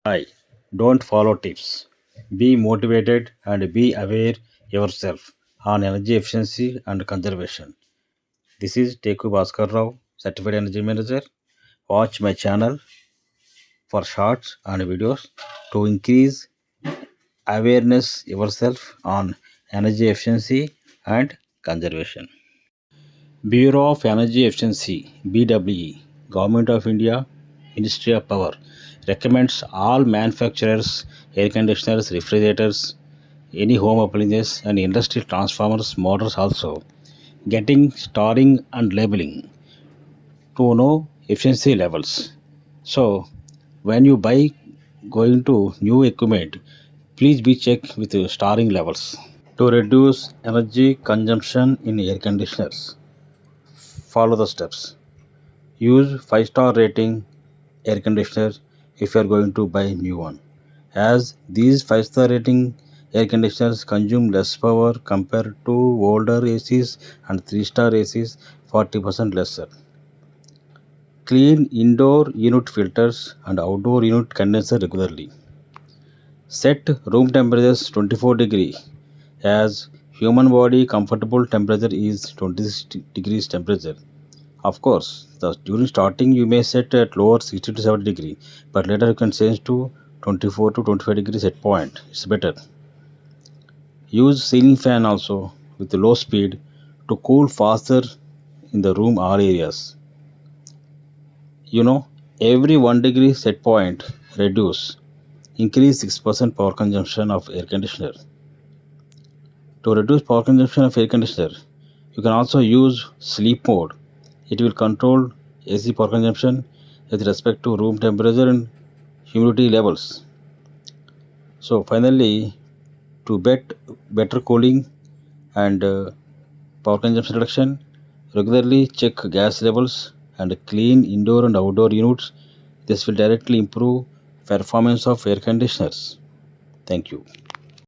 Hi, don't follow tips. Be motivated and be aware yourself on energy efficiency and conservation. This is Teku Bhaskar Rao, Certified Energy Manager. Watch my channel for shorts and videos to increase awareness yourself on energy efficiency and conservation. Bureau of Energy Efficiency (BWE), Government of India, Ministry of Power, recommends all manufacturers, air conditioners, refrigerators, any home appliances, and industry transformers, motors also getting starring and labeling to know efficiency levels. So, when you buy going to new equipment, please be checked with the starring levels to reduce energy consumption in air conditioners. Follow the steps. Use 5-star rating air conditioner if you are going to buy new one, as these 5-star rating air conditioners consume less power compared to older ACs and 3-star ACs 40% lesser. Clean indoor unit filters and outdoor unit condenser regularly. Set room temperatures 24 degree, as human body comfortable temperature is 26 degrees temperature. Of course, during starting you may set at lower 60 to 70 degree, but later you can change to 24 to 25 degree set point. It's better. Use ceiling fan also with low speed to cool faster in the room or areas. You know, every 1 degree set point reduce increase 6% power consumption of air conditioner. To reduce power consumption of air conditioner, you can also use sleep mode. It will control AC power consumption with respect to room temperature and humidity levels. So finally, to get better cooling and power consumption reduction, regularly check gas levels and clean indoor and outdoor units. This will directly improve performance of air conditioners. Thank you.